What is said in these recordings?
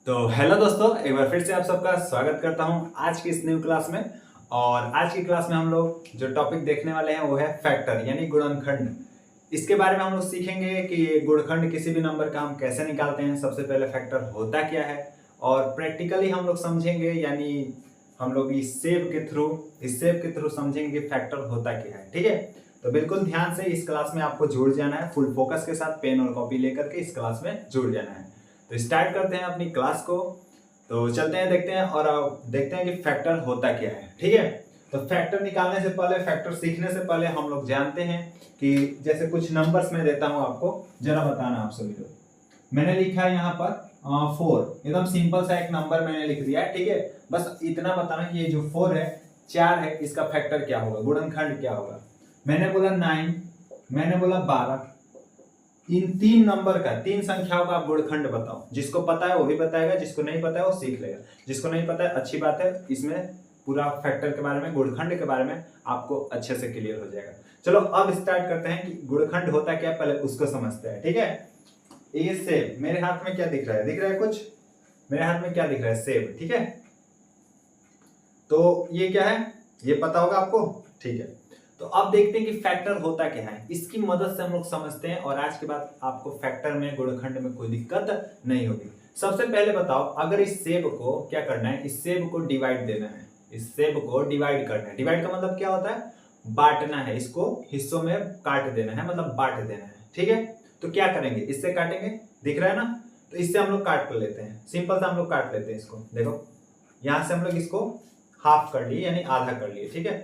तो हेलो दोस्तों, एक बार फिर से आप सबका स्वागत करता हूं आज की इस न्यू क्लास में। और आज की क्लास में हम लोग जो टॉपिक देखने वाले हैं वो है फैक्टर यानी गुणनखंड। इसके बारे में हम लोग सीखेंगे कि ये गुणनखंड किसी भी नंबर का हम कैसे निकालते हैं, सबसे पहले फैक्टर होता क्या है, और प्रैक्टिकली हम लोग समझेंगे, यानी हम लोग इस सेप के थ्रू समझेंगे कि फैक्टर होता क्या है। ठीक है, तो बिल्कुल ध्यान से इस क्लास में आपको जुड़ जाना है, फुल फोकस के साथ पेन और कॉपी लेकर के इस क्लास में जुड़ जाना है। तो स्टार्ट करते हैं अपनी क्लास को। तो चलते हैं, देखते हैं और देखते हैं कि फैक्टर होता क्या है। ठीक है, तो फैक्टर निकालने से पहले, फैक्टर सीखने से पहले हम लोग जानते हैं कि जैसे कुछ नंबर्स मैं देता हूं आपको, जरा बताना आप सभी लोग। मैंने लिखा है यहाँ पर 4, एकदम सिंपल सा एक नंबर मैंने लिख दिया है। ठीक है, बस इतना बताना कि ये जो 4 है, 4 है, इसका फैक्टर क्या होगा, गुणनखंड क्या होगा। मैंने बोला 9, मैंने बोला 12, इन तीन नंबर का, तीन संख्याओं का आप गुणनखंड बताओ। जिसको पता है वो भी बताएगा, जिसको नहीं पता है वो सीख लेगा। जिसको नहीं पता है अच्छी बात है, इसमें पूरा फैक्टर के बारे में, गुणनखंड के बारे में आपको अच्छे से क्लियर हो जाएगा। चलो अब स्टार्ट करते हैं कि गुणनखंड होता क्या है, पहले उसको समझते हैं। ठीक है, ये सेब, मेरे हाथ में क्या दिख रहा है, दिख रहा है कुछ, मेरे हाथ में क्या दिख रहा है, सेब। ठीक है, तो ये क्या है, ये पता होगा आपको। ठीक है, तो अब देखते हैं कि फैक्टर होता क्या है, इसकी मदद से हम लोग समझते हैं, और आज के बाद आपको फैक्टर में, गुणनखंड में कोई दिक्कत नहीं होगी। सबसे पहले बताओ, अगर इस सेब को क्या करना है, इस सेब को डिवाइड देना है, इस सेब को डिवाइड करना है। डिवाइड का मतलब क्या होता है, बांटना है, इसको हिस्सों में काट देना है, मतलब बांट देना है। ठीक है, तो क्या करेंगे, इससे काटेंगे, दिख रहा है ना, तो इससे हम लोग काट कर लेते हैं, सिंपल सा हम लोग काट लेते हैं इसको। देखो यहां से हम लोग इसको हाफ कर लिए, यानी आधा कर लिए। ठीक है,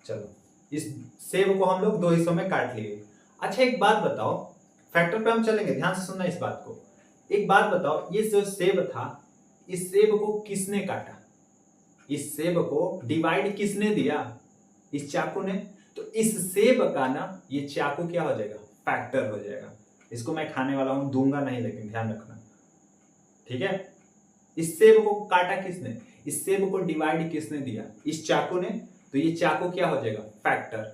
चलो इस सेब को हम लोग दो हिस्सों में काट लिए। अच्छा एक बात बताओ, फैक्टर पे हम चलेंगे, ध्यान से सुनना इस बात को। एक बात बताओ, ये जो सेब था, इस सेब को किसने काटा, इस सेब को डिवाइड किसने दिया, इस चाकू ने। तो इस सेब का ना, ये चाकू क्या हो जाएगा, फैक्टर हो जाएगा। इसको मैं खाने वाला हूं, दूंगा नहीं, लेकिन ध्यान रखना। ठीक है, इस सेब को काटा किसने, इस सेब को डिवाइड किसने दिया, इस चाकू ने। तो ये चाकू क्या हो जाएगा, फैक्टर।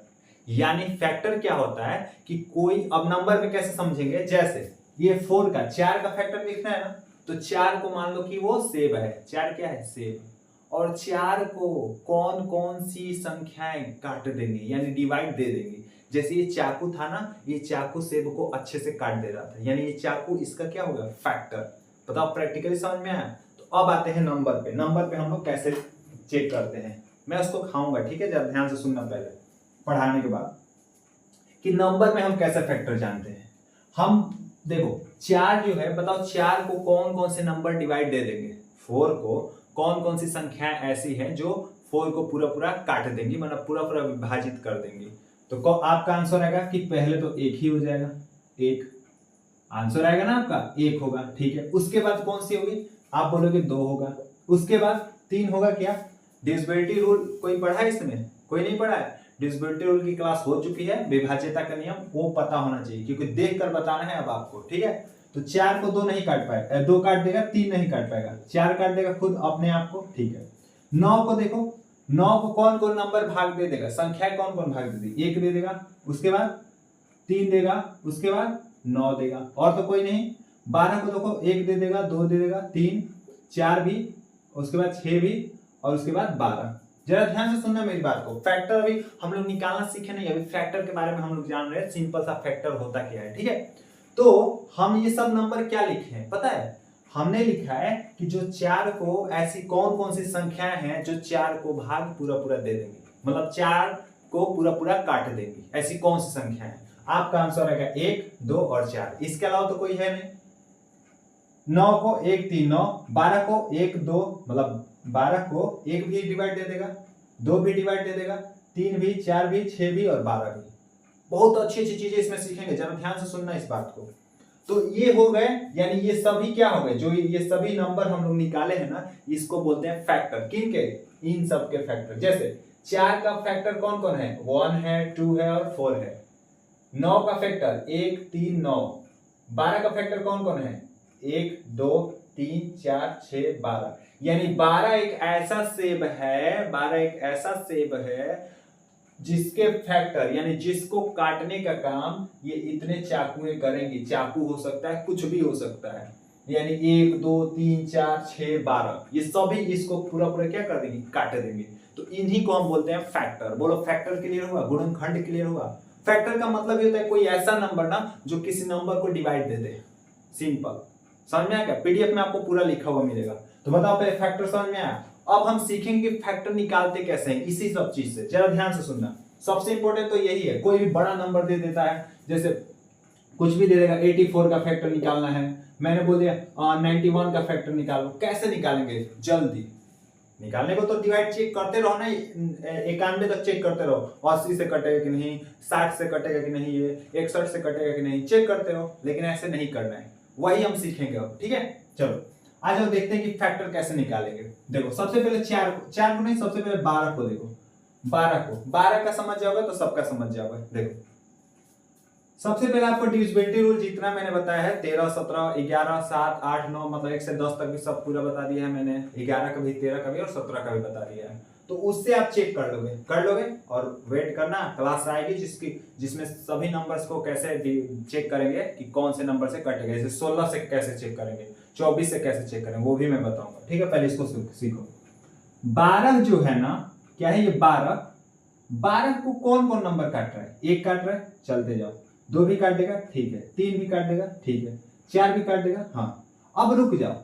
यानी फैक्टर क्या होता है कि कोई, अब नंबर में कैसे समझेंगे, जैसे ये 4 का, 4 का फैक्टर देखना है ना, तो 4 को मान लो कि वो सेब है, 4 क्या है, सेब। और 4 को कौन कौन सी संख्याएं काट देंगे, यानी डिवाइड दे देंगे। जैसे ये चाकू था ना, ये चाकू सेब को अच्छे से काट दे रहा था, यानी ये चाकू इसका क्या होगा, फैक्टर। बताओ प्रैक्टिकली समझ में आया। तो अब आते हैं नंबर पे, नंबर पे हम लोग कैसे चेक करते हैं, मैं उसको खाऊंगा। ठीक है, जरा ध्यान से सुनना पहले पढ़ाने के बाद, कि नंबर में हम कैसे फैक्टर जानते हैं। हम देखो 4 जो है, बताओ 4 को कौन कौन से नंबर डिवाइड दे देंगे, 4 को कौन कौन सी संख्याएं ऐसी हैं जो 4 को पूरा पूरा काट देंगी, मतलब पूरा पूरा विभाजित कर देंगी। तो आपका आंसर आएगा कि पहले तो एक ही हो जाएगा, एक आंसर आएगा ना आपका, एक होगा। ठीक है, उसके बाद कौन सी होगी, आप बोलोगे 2 होगा, उसके बाद 3 होगा। क्या डिविजिबिलिटी रूल कोई पढ़ा है इसमें, कोई नहीं पढ़ा है। डिविजिबिलिटी रूल की क्लास हो चुकी है, विभाज्यता का नियम वो पता होना चाहिए, क्योंकि देख कर बताना है अब आपको। ठीक है, तो 4 को 2 नहीं काट पाएगा, 2 काट देगा, 3 नहीं काट पाएगा, 4 काट देगा खुद अपने आप को। ठीक है, 9 को देखो, 9 को कौन कौन नंबर भाग दे देगा, संख्या कौन कौन भाग दे देगी, 1 दे देगा, उसके बाद 3 देगा, उसके बाद 9 देगा, और तो कोई नहीं। 12 को देखो, 1 दे देगा, 2 दे देगा, 3, 4 भी, उसके बाद 6 भी, और उसके बाद 12। जरा ध्यान से सुनना मेरी बात को, फैक्टर अभी हम लोग निकालना सीखे नहीं, अभी फैक्टर के बारे में हम लोग जान रहे हैं, सिंपल सा फैक्टर होता क्या है। ठीक है, तो हम ये सब नंबर क्या लिखे हैं पता है, हमने लिखा है कि जो 4 को, ऐसी कौन कौन सी संख्याएं हैं जो 4 को भाग पूरा पूरा दे देंगी, मतलब 4 को पूरा पूरा काट देंगी, ऐसी कौन सी संख्या है। आपका आंसर आएगा 1, 2 और 4, इसके अलावा तो कोई है नहीं। 9 को 1, 3, 9, 12 को 1, 2, मतलब 12 को 1 भी डिवाइड दे देगा, 2 भी डिवाइड दे देगा, 3 भी, 4 भी, 6 भी और 12 भी। बहुत अच्छी अच्छी चीजें इसमें सीखेंगे, जरा ध्यान से सुनना इस बात को। तो ये हो गए, यानी ये सभी क्या हो गए, जो ये सभी नंबर हम लोग निकाले हैं ना, इसको बोलते हैं फैक्टर। किन के, इन सब के फैक्टर। जैसे 4 का फैक्टर कौन कौन है, 1 है, 2 है और 4 है। 9 का फैक्टर 1, 3, 9। 12 का फैक्टर कौन कौन है, 1, 2, 3, 4, 6, 12। यानी 12 एक ऐसा सेब है, 12 एक ऐसा सेब है जिसके फैक्टर, यानी जिसको काटने का काम ये इतने चाकुएं करेंगी। चाकू हो सकता है, कुछ भी हो सकता है, यानी 1 2 3 4 6 12 ये सभी इसको पूरा पूरा क्या कर देंगे, काट देंगे। तो इन्हीं को हम बोलते हैं फैक्टर। बोलो फैक्टर क्लियर हुआ, गुणनखंड क्लियर हुआ। फैक्टर का मतलब ये होता है कोई ऐसा नंबर ना जो किसी नंबर को डिवाइड दे दे। सिंपल, समझ में आया क्या? पीडीएफ में आपको पूरा लिखा हुआ मिलेगा। तो बताओ पहले फैक्टर समझ में आया। अब हम सीखेंगे फैक्टर निकालते कैसे हैं इसी सब चीज से। जरा ध्यान से सुनना, सबसे इंपॉर्टेंट तो यही है। कोई भी बड़ा नंबर दे देता है, जैसे कुछ भी दे देगा, 84 का फैक्टर निकालना है, मैंने बोल दिया 91 का फैक्टर निकालो। कैसे निकालेंगे? जल्दी निकालने को तो डिवाइड चेक करते रहो ना, 91 तक चेक करते रहो, 80 से कटेगा कि नहीं, 60 से कटेगा कि नहीं, ये 61 से कटेगा कि नहीं, चेक करते रहो। लेकिन ऐसे नहीं करना है, वही हम सीखेंगे अब, ठीक है। चलो आज हम देखते हैं कि फैक्टर कैसे निकालेंगे। देखो सबसे पहले चार को नहीं, सबसे पहले 12 को देखो। 12 का समझ जाओगे तो सबका समझ जाओगे। देखो सबसे पहले आपको डिविजिबिलिटी रूल जितना मैंने बताया है 13 17 11 7 8 9 मतलब 1 से 10 तक भी सब पूरा बता दिया है मैंने। 11 का भी, 13 का भी और 17 का भी बता दिया है। तो उससे आप चेक कर लोगे और वेट करना, क्लास आएगी जिसमें सभी नंबर्स को कैसे चेक करेंगे कि कौन से नंबर से कटेगा। जैसे 16 से कैसे चेक करेंगे, 24 से कैसे चेक करेंगे, वो भी मैं बताऊंगा, ठीक है। पहले इसको सीखो। 12 जो है ना, क्या है ये 12 को कौन कौन नंबर काट रहा है? 1 काट रहा है, चलते जाओ। 2 भी काट देगा, ठीक है। 3 भी काट देगा, ठीक है। 4 भी काट देगा, हाँ। अब रुक जाओ,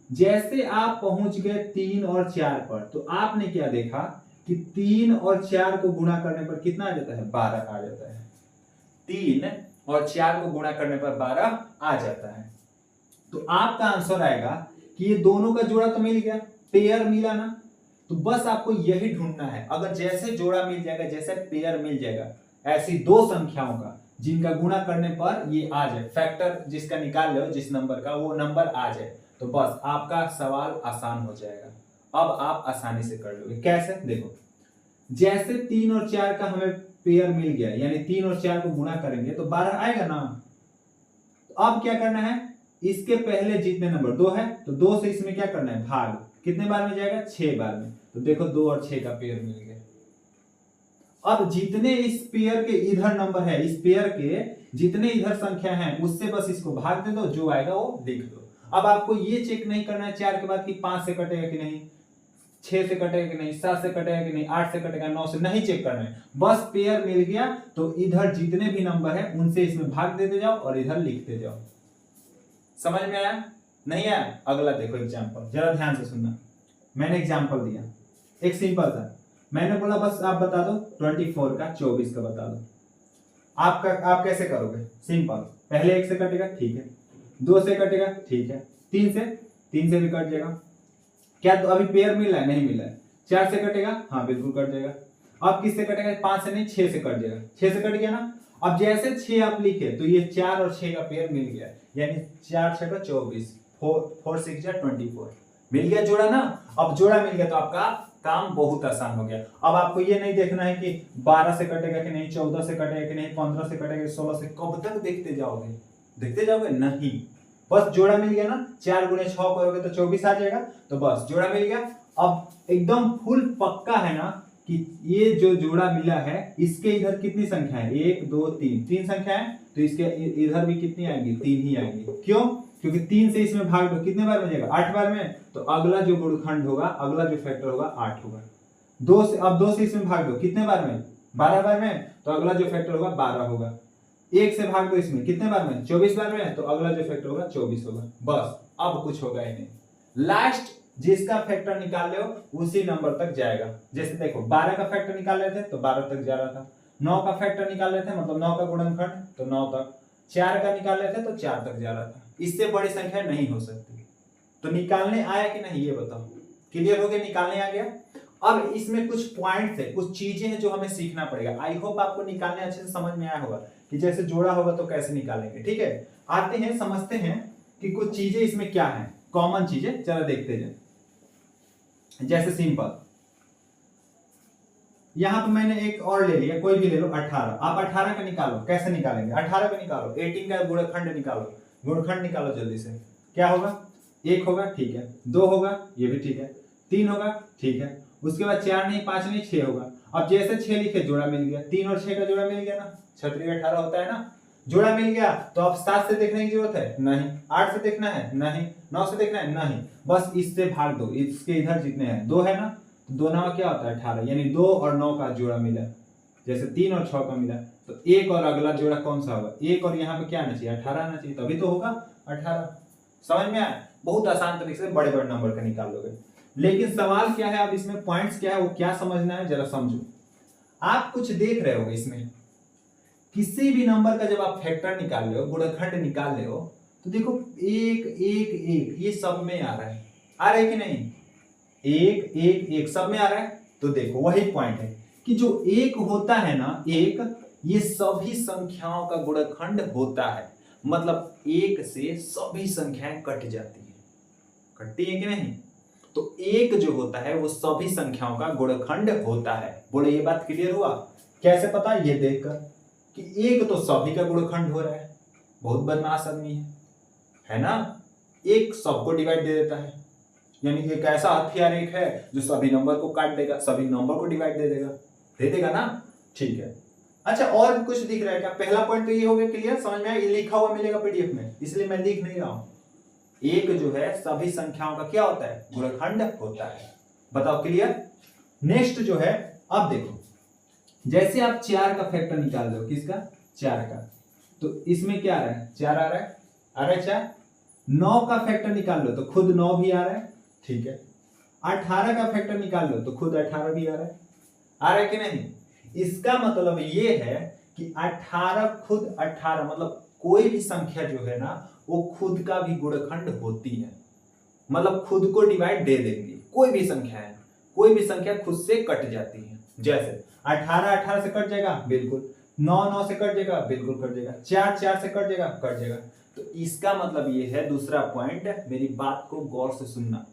जैसे आप पहुंच गए 3 और 4 पर, तो आपने क्या देखा कि 3 और 4 को गुणा करने पर कितना आ जाता है? 12 आ जाता है। 3 और 4 को गुणा करने पर 12 आ जाता है। तो आपका आंसर आएगा कि ये दोनों का जोड़ा तो मिल गया, पेयर मिला ना। तो बस आपको यही ढूंढना है। अगर जैसे जोड़ा मिल जाएगा, जैसे पेयर मिल जाएगा, ऐसी दो संख्याओं का जिनका गुणा करने पर ये आ जाए, फैक्टर जिसका निकाल लो, जिस नंबर का वो नंबर आ जाए, तो बस आपका सवाल आसान हो जाएगा। अब आप आसानी से कर लोगे। कैसे? देखो जैसे 3 और 4 का हमें पेयर मिल गया, यानी 3 और 4 को गुणा करेंगे तो 12 आएगा ना। तो अब क्या करना है, इसके पहले जितने नंबर 2 है तो 2 से इसमें क्या करना है, भाग। कितने बार में जाएगा? 6 बार में। तो देखो 2 और 6 का पेयर मिल गया। अब जितने इस पेयर के इधर नंबर है, इस पेयर के जितने इधर संख्या है, उससे बस इसको भाग दे दो, जो आएगा वो लिख दो। अब आपको ये चेक नहीं करना है 4 के बाद कि 5 से कटेगा कि नहीं, 6 से कटेगा कि नहीं, 7 से कटेगा कि नहीं, 8 से कटेगा, 9 से नहीं चेक करना है। बस पेयर मिल गया तो इधर जितने भी नंबर है उनसे इसमें भाग देते जाओ और इधर लिखते जाओ। समझ में आया? नहीं आया? अगला देखो एग्जाम्पल, जरा ध्यान से सुनना। मैंने एग्जाम्पल दिया एक सिंपल था, मैंने बोला बस आप बता दो 24 का 24 का बता दो। आप कैसे करोगे? सिंपल, पहले 1 से कटेगा, ठीक है। 2 से कटेगा, ठीक है। 3 से भी कट जाएगा। क्या तो अभी पेयर मिला है? नहीं मिला है। 4 से कटेगा, हाँ बिल्कुल कट जाएगा। अब किससे कटेगा? 5 से नहीं, 6 से कट जाएगा। 6 से कट गया ना। अब जैसे 6 आप लिखे तो ये 4 और 6 का पेयर मिल गया, यानी 4 6 का 24, 4 6 24 मिल गया जोड़ा ना। अब जोड़ा मिल गया तो आपका काम बहुत आसान हो गया। अब आपको ये नहीं देखना है कि 12 से कटेगा कि नहीं, 14 से कटेगा कि नहीं, 15 से कटेगा, 16 से, कब तक देखते जाओगे नहीं। बस जोड़ा मिल गया ना, 4 गुणे 6 करोगे तो 24 आ जाएगा। तो बस जोड़ा मिल गया। अब एकदम फुल पक्का है ना कि ये जो जोड़ा मिला है इसके इधर कितनी संख्या है? 1 2 3 संख्या है, तो इसके इधर भी कितनी आएंगी? 3 ही आएंगी। क्यों? क्योंकि 3 से इसमें भाग दो, कितने बार में जाएगा? 8 बार में। तो अगला जो गुणनखंड होगा, अगला जो फैक्टर होगा 8 होगा। 2 से इसमें भाग दो, कितने बार में? 12 बार में। तो अगला जो फैक्टर होगा 12 होगा। 1 से भाग दो इसमें, कितने बार में? 24 बार में। तो अगला जो फैक्टर होगा 24 होगा। बस अब कुछ होगा ही नहीं। लास्ट जिसका फैक्टर निकाल ले उसी नंबर तक जाएगा। जैसे देखो 12 का फैक्टर निकाल रहे थे तो 12 तक जा रहा था। 9 का फैक्टर निकाल रहे थे मतलब 9 का गुणनखंड तो 9 तक। 4 का निकाल रहे थे तो 4 तक जा रहा था। इससे बड़ी संख्या नहीं हो सकती। तो निकालने आया कि नहीं ये बताओ? क्लियर हो गया? निकालने आ गया। अब इसमें कुछ पॉइंट्स है, कुछ चीजें हैं जो हमें सीखना पड़ेगा। आई होप आपको निकालने अच्छे से समझ में आया होगा कि जैसे जोड़ा होगा तो कैसे निकालेंगे। ठीक है, आते हैं समझते हैं कि कुछ चीजें इसमें क्या है, कॉमन चीजें जरा देखते जाए। जैसे सिंपल, यहां तो मैंने एक और ले लिया, कोई भी ले लो 18। आप 18 का निकालो, कैसे निकालेंगे? 18 का निकालो, 18 का गुणनखंड निकालो, गुणनखंड निकालो जल्दी से। क्या होगा? 1 होगा, ठीक है। 2 होगा, ये भी ठीक है। 3 होगा, ठीक है। उसके बाद 4 नहीं, 5 नहीं, 6 होगा। अब जैसे 6 लिखे जोड़ा मिल गया, 3 और 6 का जोड़ा मिल गया ना, 6 3 18 होता है ना। जोड़ा मिल गया तो अब 7 से देखने की जरूरत है नहीं, 8 से देखना है नहीं, 9 से देखना है नहीं, बस इससे भाग दो, इसके इधर जितने हैं 2 है ना, तो 2 9 क्या होता है 18, यानी 2 और 9 का जोड़ा मिला, जैसे 3 और 6 का मिला, तो 1 और अगला जोड़ा कौन सा होगा, 1 और यहाँ पे क्या आना चाहिए 18 आना चाहिए, तभी तो होगा 18। समझ में आया? बहुत आसान तरीके से बड़े बड़े नंबर का निकाल लोगे। लेकिन सवाल क्या है, अब इसमें पॉइंट्स क्या है वो क्या समझना है जरा समझो। आप कुछ देख रहे होगे इसमें, किसी भी नंबर का जब आप फैक्टर निकाल रहे हो, गुणनखंड निकाल रहे हो, तो देखो 1 1 1 ये सब में आ रहा है कि नहीं, 1 1 1 सब में आ रहा है। तो देखो वही पॉइंट है कि जो 1 होता है ना, 1 ये सभी संख्याओं का गुणनखंड होता है, मतलब 1 से सभी संख्याएं कट जाती है, कटती है कि नहीं। तो 1 जो होता है वो सभी संख्याओं का गुणनखंड होता है। बोले ये बात क्लियर हुआ? कैसे पता? ये देखकर कि 1 तो सभी का गुणनखंड हो रहा है, बहुत बदमाश आदमी है ना, 1 सबको डिवाइड दे देता है, यानी एक ऐसा हथियार 1 है जो सभी नंबर को काट देगा, सभी नंबर को डिवाइड दे देगा ना। ठीक है, अच्छा और भी कुछ दिख रहा है क्या? पहला पॉइंट तो ये हो गया क्लियर, समझ में आया, ये लिखा हुआ मिलेगा पीडीएफ में, इसलिए मैं लिख नहीं रहा हूं। 1 जो है सभी संख्याओं का क्या होता है, गुणनखंड होता है। बताओ क्लियर? नेक्स्ट जो है, अब देखो जैसे आप 4 का फैक्टर निकाल दो, किसका? 4 का, तो इसमें क्या आ रहा है, 4 आ रहा है 4। 9 का फैक्टर निकाल लो तो खुद 9 भी आ रहा है, ठीक है। 18 का फैक्टर निकाल लो तो खुद 18 भी आ रहा है कि नहीं। इसका मतलब ये है कि 18 खुद 18, मतलब कोई भी संख्या जो है ना वो खुद का भी गुणनखंड होती है, मतलब खुद को डिवाइड दे देंगी। कोई भी संख्या है, कोई भी संख्या खुद से कट जाती है, जैसे 18 18 से कट जाएगा बिल्कुल, 9 9 से कट जाएगा बिल्कुल कट जाएगा, 4 4 से कट जाएगा कट जाएगा। तो इसका मतलब ये है, दूसरा पॉइंट, मेरी बात को गौर से सुनना,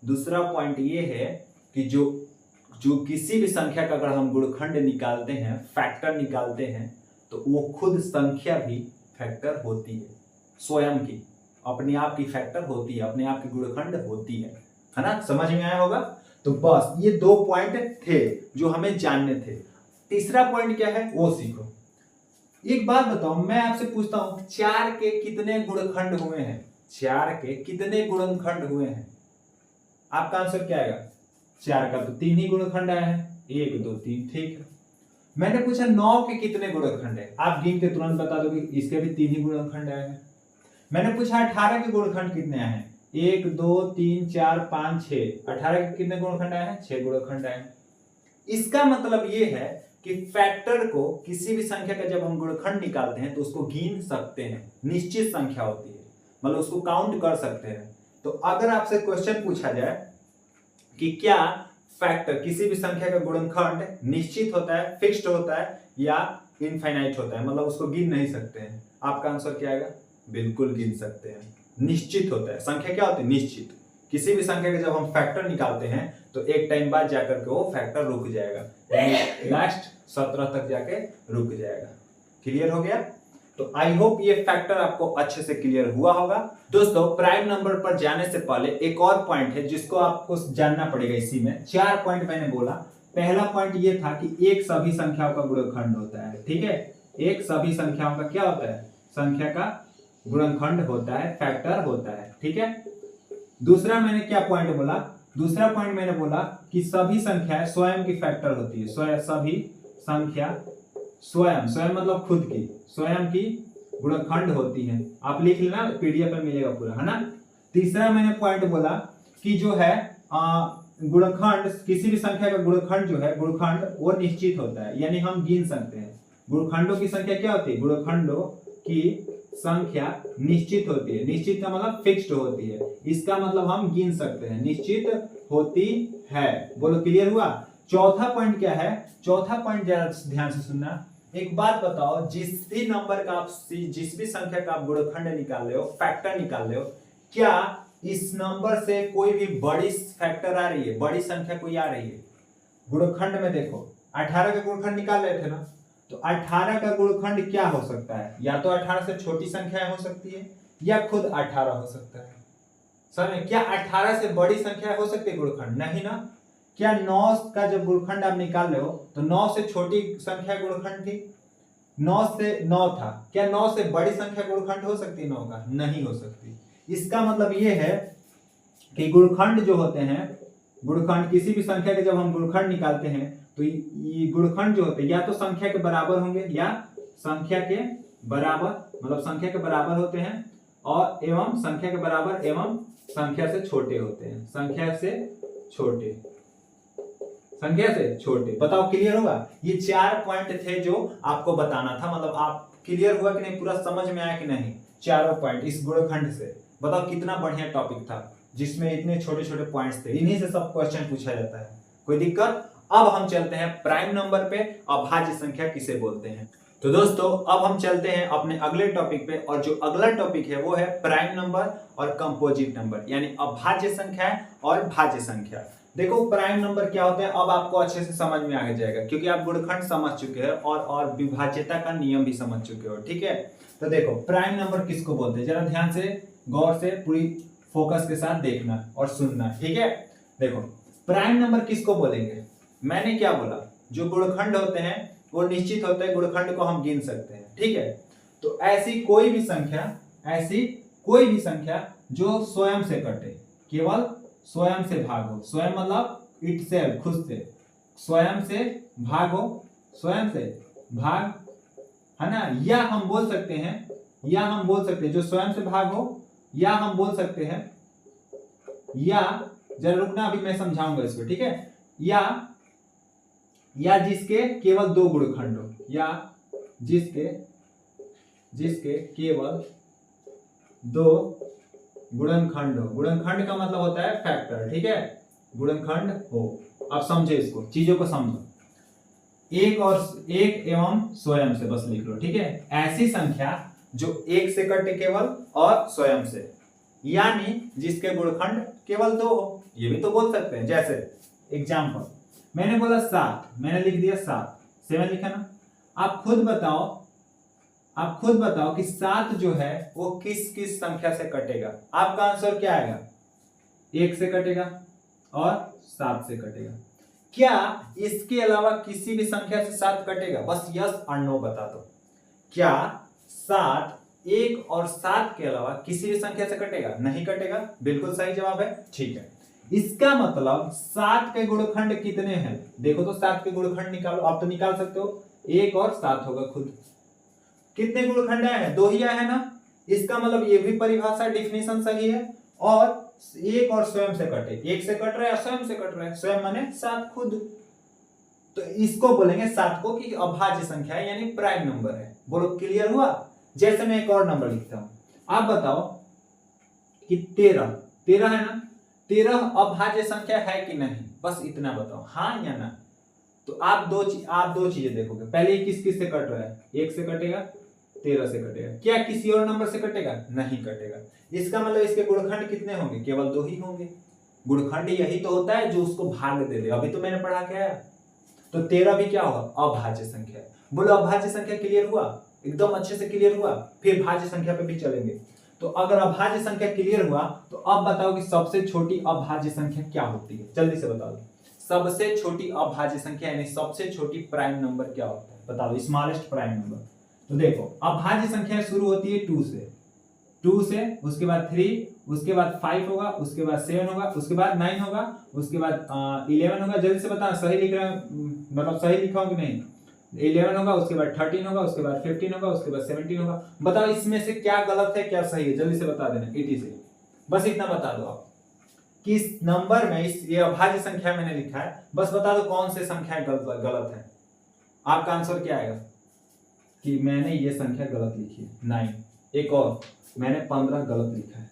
दूसरा पॉइंट ये है कि जो किसी भी संख्या का अगर हम गुणनखंड निकालते हैं, फैक्टर निकालते हैं, तो वो खुद संख्या भी फैक्टर होती है, स्वयं की अपने आप की फैक्टर होती है, अपने आप की गुणनखंड होती है ना। समझ में आया होगा? तो बस ये 2 पॉइंट थे जो हमें जानने थे। तीसरा पॉइंट क्या है वो सीखो। एक बात बताओ, मैं आपसे पूछता हूं 4 के कितने गुणनखंड हुए हैं? 4 के कितने गुणनखंड हुए हैं? आपका आंसर क्या आएगा? 4 का तो 3 ही गुणनखंड आया है, 1 2 3, ठीक है। मैंने पूछा 9 के कितने गुणनखंड है? आप गिन के तुरंत बता दोगे इसके भी 3 ही गुणनखंड आए हैं। मैंने पूछा 18 के गुणनखंड कितने आए हैं? 1 2 3 4 5 6, 18 के कितने गुणनखंड आए हैं? 6 गुणनखंड आए हैं। इसका मतलब ये है कि फैक्टर को, किसी भी संख्या का जब हम गुणनखंड निकालते हैं तो उसको गिन सकते हैं, निश्चित संख्या होती है, मतलब उसको काउंट कर सकते हैं। तो अगर आपसे क्वेश्चन पूछा जाए कि क्या फैक्टर, किसी भी संख्या का गुणनखंड निश्चित होता है, फिक्स्ड होता है, या इनफाइनाइट होता है, मतलब उसको गिन नहीं सकते हैं, आपका आंसर क्या आएगा? बिल्कुल गिन सकते हैं, निश्चित होता है। संख्या क्या होती है? निश्चित। किसी भी संख्या का जब हम फैक्टर निकालते हैं तो एक टाइम बाद जाकर के वो फैक्टर रुक जाएगा, लास्ट 17 तक जाके रुक जाएगा। क्लियर हो गया? तो आई होप ये फैक्टर आपको अच्छे से क्लियर हुआ होगा। दोस्तों प्राइम नंबर पर जाने से पहले एक और पॉइंट है जिसको आपको जानना पड़ेगा। इसी में 4 पॉइंट मैंने बोला। पहला पॉइंट ये था कि एक सभी संख्याओं का गुणनखंड होता है, ठीक है, एक सभी संख्याओं का क्या होता है? संख्या का गुणनखंड होता है, फैक्टर होता है, ठीक है। दूसरा मैंने क्या पॉइंट बोला? दूसरा पॉइंट मैंने बोला कि सभी संख्याएं स्वयं की फैक्टर होती है, सभी संख्या स्वयं, स्वयं मतलब खुद की, स्वयं की गुणनखंड होती है। आप लिख लेना, पीडीएफ में मिलेगा पूरा, है ना। तीसरा मैंने पॉइंट बोला कि जो है गुणनखंड, किसी भी संख्या का गुणनखंड जो है, गुणनखंड वो निश्चित होता है, यानी हम गिन सकते हैं। गुणनखंडों की संख्या क्या होती है? गुणनखंडों की संख्या निश्चित होती है। निश्चित का मतलब फिक्स्ड होती है, इसका मतलब हम गिन सकते हैं, निश्चित होती है। बोलो क्लियर हुआ? चौथा पॉइंट क्या है? चौथा पॉइंट जरा ध्यान से सुनना। एक बात बताओ, जिस भी नंबर का आप, जिस भी संख्या का आप गुणनखंड निकाल रहे हो, फैक्टर निकाल रहे हो, क्या इस नंबर से कोई भी बड़ी फैक्टर आ रही है, बड़ी संख्या कोई आ रही है? गुणनखंड में देखो 18 का गुणनखंड निकाल रहे थे ना, तो 18 का गुणनखंड क्या हो सकता है? या तो 18 से छोटी संख्या हो सकती है या खुद 18 हो सकता है। समझे? क्या 18 से बड़ी संख्या हो सकती है गुणनखंड? नहीं ना। क्या 9 का जब गुणनखंड आप निकाल रहे हो तो 9 से छोटी संख्या गुणनखंड थी? 9 से 9 था, क्या 9 से बड़ी संख्या गुणखंड हो सकती है 9 का? नहीं हो सकती। इसका मतलब ये है कि गुणखंड जो होते हैं, गुणखंड किसी भी संख्या के जब हम गुणखंड निकालते हैं तो ये गुणखंड जो होते हैं या तो संख्या के बराबर होंगे या संख्या के बराबर, मतलब संख्या के बराबर होते हैं और एवं संख्या के बराबर एवं संख्या से छोटे होते हैं, संख्या से छोटे, संख्या से छोटे। बताओ क्लियर होगा? ये 4 पॉइंट थे जो आपको बताना था, मतलब आप क्लियर हुआ कि नहीं, पूरा समझ में आया कि नहीं? चारों पॉइंट इस गुणखंड से। बताओ कितना बढ़िया टॉपिक था जिसमें इतने छोटे छोटे पॉइंट्स थे, इन्हीं से सब क्वेश्चन पूछा जाता है। कोई दिक्कत? अब हम चलते हैं प्राइम नंबर पे, अभाज्य संख्या किसे बोलते हैं। तो दोस्तों अब हम चलते हैं अपने अगले टॉपिक पे, और जो अगला टॉपिक है वो है प्राइम नंबर और कंपोजिट नंबर, यानी अभाज्य संख्या और भाज्य संख्या। देखो प्राइम नंबर क्या होता है अब आपको अच्छे से समझ में आ जाएगा, क्योंकि आप गुणखंड समझ चुके हैं और विभाज्यता का नियम भी समझ चुके हो, ठीक है। तो देखो प्राइम नंबर किसको बोलते हैं, जरा ध्यान से गौर से पूरी फोकस के साथ देखना और सुनना, ठीक है। देखो प्राइम नंबर किसको बोलेंगे, मैंने क्या बोला, जो गुणखंड होते हैं वो निश्चित होते हैं, गुणखंड को हम गिन सकते हैं, ठीक है। तो ऐसी कोई भी संख्या जो स्वयं से कटे, केवल स्वयं से भाग हो, स्वयं मतलब इटसेल्फ, खुद से, स्वयं से भाग हो, स्वयं से भाग, है ना, या हम बोल सकते हैं जो स्वयं से भाग हो, या हम बोल सकते हैं, या जरा रुकना अभी मैं समझाऊंगा इसको, ठीक है। या जिसके केवल 2 गुणखंड हो, या जिसके केवल 2 गुणनखंड हो। गुणनखंड का मतलब होता है फैक्टर, ठीक है, गुणनखंड हो। अब समझे इसको, चीजों को समझो, एक एवं स्वयं से, बस लिख लो, ठीक है। ऐसी संख्या जो एक से कटे केवल और स्वयं से, यानी जिसके गुणखंड केवल 2 हो, ये भी तो बोल सकते हैं। जैसे एग्जांपल मैंने बोला 7, मैंने लिख दिया 7, 7 लिखा ना। आप खुद बताओ कि 7 जो है वो किस किस संख्या से कटेगा। आपका आंसर क्या आएगा? 1 से कटेगा और 7 से कटेगा। क्या इसके अलावा किसी भी संख्या से 7 कटेगा? बस यस और नो बता दो। क्या 7 1 और 7 के अलावा किसी भी संख्या से कटेगा? नहीं कटेगा, बिल्कुल सही जवाब है, ठीक है। इसका मतलब 7 के गुणखंड कितने हैं? देखो तो 7 के गुणखंड निकालो, आप तो निकाल सकते हो, 1 और 7 होगा खुद। कितने गुणखंड आए हैं? 2 ही आए हैं ना। इसका मतलब ये भी परिभाषा डिफिनेशन सही है। और 1 और स्वयं से कटे, 1 से कट रहा है, स्वयं से कट रहा है, स्वयं माने 7 खुद। तो इसको बोलेंगे 7 को कि अभाज्य संख्या है, यानी प्राइम नंबर है। बोलो क्लियर हुआ? जैसे मैं एक और नंबर लिखता हूं, आप बताओ कि 13 है ना, 13 अभाज्य संख्या है कि नहीं? बस इतना बताओ, हाँ या ना। तो आप दो चीजें देखोगे, पहले किस किस से कट रहा है? 1 से कटेगा, 13 से कटेगा। क्या किसी और नंबर से कटेगा? नहीं कटेगा। इसका मतलब इसके गुणखंड कितने होंगे? केवल 2 ही होंगे। गुणखंड यही तो होता है जो उसको भाग दे दे, अभी तो मैंने पढ़ा के आया। तो 13 भी क्या होगा? अभाज्य संख्या। बोलो अभाज्य संख्या क्लियर हुआ? एकदम अच्छे से क्लियर हुआ। फिर भाज्य संख्या पे भी चलेंगे। तो अगर अभाज्य संख्या क्लियर हुआ तो अब बताओ कि सबसे छोटी अभाज्य संख्या क्या होती है? जल्दी से बता दो। सबसे छोटी अभाज्य संख्या यानी सबसे छोटी प्राइम नंबर क्या होता है? बता दो, स्मॉलेस्ट प्राइम नंबर। तो देखो अभाज्य संख्या शुरू होती है 2 से, उसके बाद 3, उसके बाद 5 होगा, उसके बाद 7 होगा, उसके बाद 9 होगा, उसके बाद 11 होगा। जल्दी से बताना सही लिख रहा हूं, मतलब सही लिखा हूं कि नहीं? 11 होगा, उसके बाद 13 होगा, उसके बाद 15 होगा, उसके बाद 17 होगा। बताओ इसमें से क्या गलत है क्या सही है? जल्दी से बता देना, 80 से। बस इतना बता दो आप, किस नंबर में ये अभाज्य संख्या मैंने लिखा है, बस बता दो कौन से संख्या गलत है। आपका आंसर क्या आएगा कि मैंने ये संख्या गलत लिखी है? 9। एक और, मैंने 15 गलत लिखा है।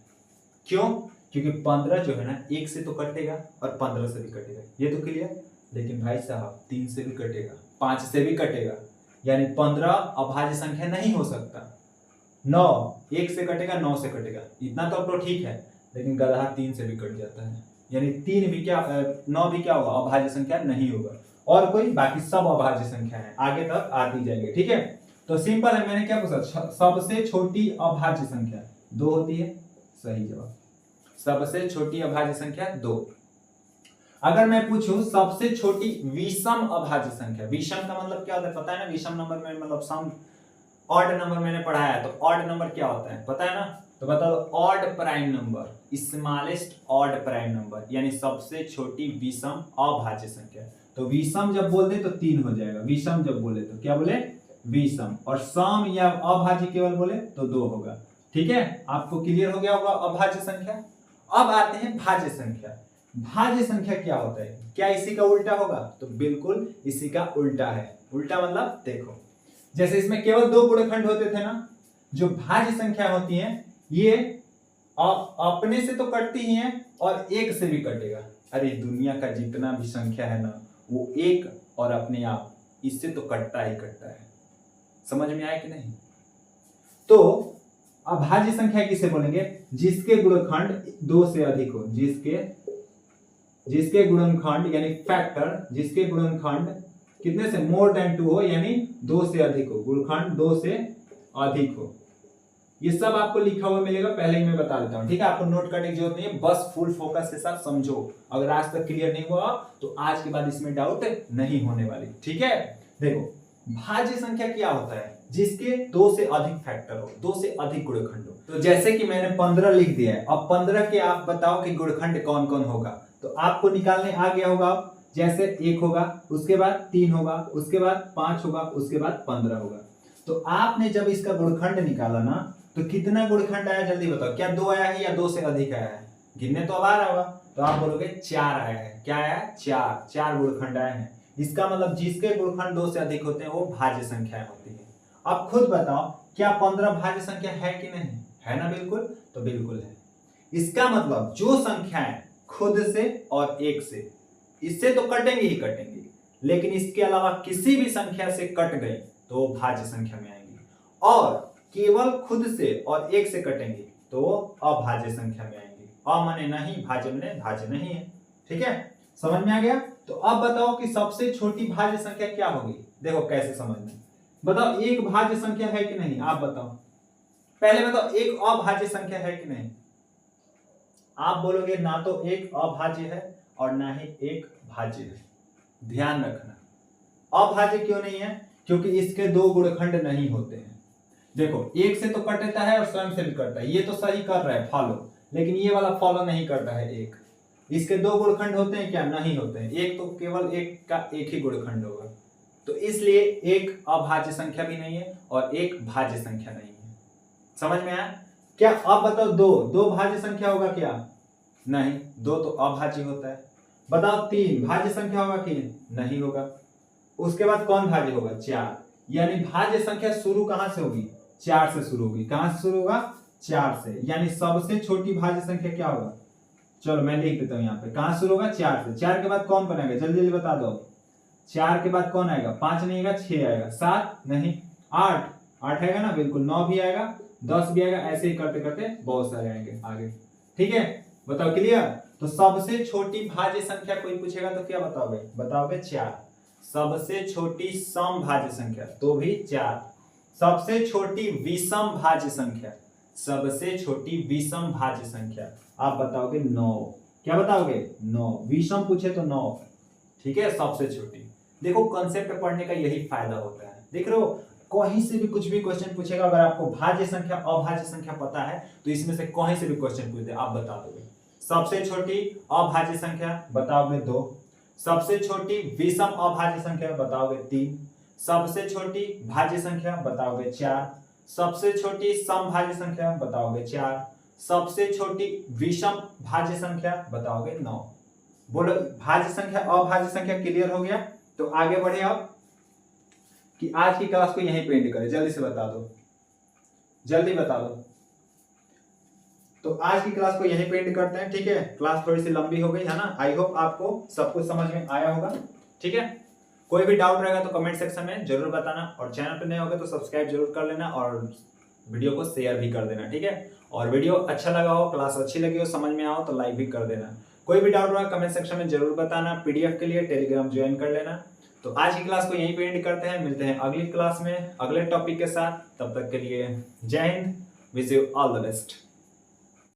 क्यों? क्योंकि 15 जो है ना 1 से तो कटेगा और 15 से भी कटेगा, ये तो क्लियर। लेकिन भाई साहब 3 से भी कटेगा, 5 से भी कटेगा, यानी 15 अभाज्य संख्या नहीं हो सकता। 9 1 से कटेगा, 9 से कटेगा, इतना तो ठीक है। लेकिन गधा 3 से भी कट जाता है, यानी 3 भी क्या 9 भी क्या होगा? अभाज्य संख्या नहीं होगा। और कोई बाकी सब अभाज्य संख्या है, आगे तक आती जाएंगे, ठीक है। तो सिंपल है, मैंने क्या पूछा? सबसे छोटी अभाज्य संख्या 2 होती है, सही जवाब। सबसे छोटी अभाज्य संख्या 2। अगर मैं पूछूं सबसे छोटी विषम अभाज्य संख्या, विषम का मतलब क्या होता है पता है ना? विषम नंबर में मतलब सम ऑड नंबर मैंने पढ़ाया, तो ऑड नंबर क्या होता है पता है ना? तो बता दो, odd prime number, smallest odd prime number, यानी सबसे छोटी विषम अभाज्य संख्या। तो विषम जब बोल दे तो 3 हो जाएगा, विषम जब बोले तो क्या बोले? विषम। और सम या अभाज्य केवल बोले तो 2 होगा। ठीक है, आपको क्लियर हो गया होगा अभाज्य संख्या। अब आते हैं भाज्य संख्या। भाज्य संख्या क्या होता है? क्या इसी का उल्टा होगा? तो बिल्कुल इसी का उल्टा है। उल्टा मतलब देखो, जैसे इसमें केवल 2 गुणनखंड होते थे ना, जो भाज्य संख्या होती है ये अपने से तो कटती ही है और एक से भी कटेगा। अरे दुनिया का जितना भी संख्या है ना, वो एक और अपने आप इससे तो कटता ही कटता है। समझ में आया कि नहीं? तो अभाज्य संख्या किसे बोलेंगे? जिसके गुणनखंड 2 से अधिक हो, जिसके गुणनखंड यानी फैक्टर, जिसके गुणनखंड कितने से? मोर देन 2 हो, यानी 2 से अधिक हो, गुणनखंड 2 से अधिक हो। ये सब आपको लिखा हुआ मिलेगा, पहले ही मैं बता देता हूं। ठीक है, आपको नोट करने की जरूरत नहीं है, बस फुल फोकस के साथ समझो। अगर आज तक क्लियर नहीं हुआ तो आज के बाद इसमें डाउट नहीं होने वाली। ठीक है, देखो भाज्य संख्या क्या होता है? जिसके 2 से अधिक फैक्टर हो, 2 से अधिक गुणनखंड हो। तो जैसे कि मैंने 15 लिख दिया है, अब 15 के आप बताओ कि गुणनखंड कौन कौन होगा। तो आपको निकालने आ गया होगा, जैसे 1 होगा, उसके बाद 3 होगा, उसके बाद 5 होगा, उसके बाद 15 होगा। तो आपने जब इसका गुणनखंड निकाला ना, तो कितना गुणनखंड आया जल्दी बताओ? क्या 2 आया है या 2 से अधिक आया है? गिनने तो अब आ रहा होगा, तो आप बोलोगे 4 आया है। क्या आया है? 4 गुणनखंड आए हैं। इसका मतलब जिसके गुणनखंड 2 से अधिक होते हैं वो भाज्य संख्या होती है। अब खुद बताओ, क्या 15 भाज्य संख्या है कि नहीं? है ना? बिल्कुल, तो बिल्कुल है। इसका मतलब जो संख्याएं खुद से और 1 से, इससे तो कटेंगे ही कटेंगे, लेकिन इसके अलावा किसी भी संख्या से कट गई तो वो भाज्य संख्या में आएंगी, और केवल खुद से और 1 से कटेंगे तो वो अभाज्य संख्या में आएंगे। माने नहीं, भाज्य माने भाज्य नहीं है। ठीक है, समझ में आ गया? तो अब बताओ कि सबसे छोटी भाज्य संख्या क्या होगी? देखो कैसे समझना, बताओ एक भाज्य संख्या है कि नहीं? आप बताओ, पहले बताओ एक अभाज्य संख्या है कि नहीं? आप बोलोगे ना तो एक अभाज्य है और ना ही एक भाज्य है। ध्यान रखना, अभाज्य क्यों नहीं है? क्योंकि इसके 2 गुणनखंड नहीं होते हैं। देखो 1 से तो कटता है और स्वयं से भी कटता है, ये तो सही कर रहा है फॉलो, लेकिन ये वाला फॉलो नहीं करता है। एक इसके 2 गुणनखंड होते हैं क्या? नहीं होते हैं। एक तो केवल एक का एक ही गुणनखंड होगा, तो इसलिए एक अभाज्य संख्या भी नहीं है और एक भाज्य संख्या नहीं है। समझ में आया क्या? अब बताओ, 2 भाज्य संख्या होगा क्या? नहीं, 2 तो अभाज्य होता है। बताओ 3 भाज्य संख्या होगा कि नहीं होगा? उसके बाद कौन भाज्य होगा? 4। यानी भाज्य संख्या शुरू कहां से होगी? 4 से शुरू होगी। कहां से शुरू होगा? 4 से। यानी सबसे छोटी भाज्य संख्या क्या होगा? चलो मैं लिख देता हूं यहाँ पे, कहां शुरू होगा? 4 से। 4 के बाद कौन बनेगा? जल्दी जल्दी बता दो। 4 के बाद कौन आएगा? 5 नहीं आएगा, 6 आएगा, 7 नहीं, 8 आएगा ना, बिल्कुल, 9 भी आएगा, 10 भी आएगा, ऐसे ही करते करते बहुत सारे आएंगे आगे। ठीक है, बताओ क्लियर? तो सबसे छोटी भाज्य संख्या कोई पूछेगा तो क्या बताओगे? बताओगे 4। सबसे छोटी सम भाज्य संख्या तो भी 4। सबसे छोटी विषम भाज्य संख्या, सबसे छोटी विषम भाज्य संख्या आप बताओगे 9। क्या बताओगे? 9। विषम पूछे तो 9। ठीक है, सबसे छोटी। देखो कंसेप्ट पढ़ने का यही फायदा होता है। देख रहे हो, कहीं से भी कुछ भी क्वेश्चन पूछेगा, अगर आपको भाज्य संख्या अभाज्य संख्या पता है तो इसमें से कहीं से भी क्वेश्चन पूछ दे आप बता दोगे। सबसे छोटी अभाज्य संख्या बताओगे 2। सबसे छोटी विषम अभाज्य संख्या बताओगे 3। सबसे छोटी भाज्य संख्या बताओगे 4। सबसे छोटी सम भाज्य संख्या बताओगे 4। सबसे छोटी विषम भाज्य संख्या बताओगे 9। बोलो भाज्य संख्या अभाज्य संख्या क्लियर हो गया? तो आगे बढ़े अब कि आज की क्लास को यहीं पे एंड करें। जल्दी से बता दो, जल्दी बता दो। तो आज की क्लास को यहीं पे एंड करते हैं। ठीक है, क्लास थोड़ी सी लंबी हो गई है ना। आई होप आपको सब कुछ समझ में आया होगा। ठीक है, कोई भी डाउट रहेगा तो कमेंट सेक्शन में जरूर बताना, और चैनल पे नए होगा तो सब्सक्राइब जरूर कर लेना और वीडियो को शेयर भी कर देना। ठीक है, और वीडियो अच्छा लगा हो, क्लास अच्छी लगी हो, समझ में आओ तो लाइक भी कर देना। कोई भी डाउट रहा कमेंट सेक्शन में जरूर बताना। पीडीएफ के लिए टेलीग्राम ज्वाइन कर लेना। तो आज की क्लास को यहीं पे एंड करते हैं, मिलते हैं अगली क्लास में अगले टॉपिक के साथ। तब तक के लिए जय Hind, wish you all the best.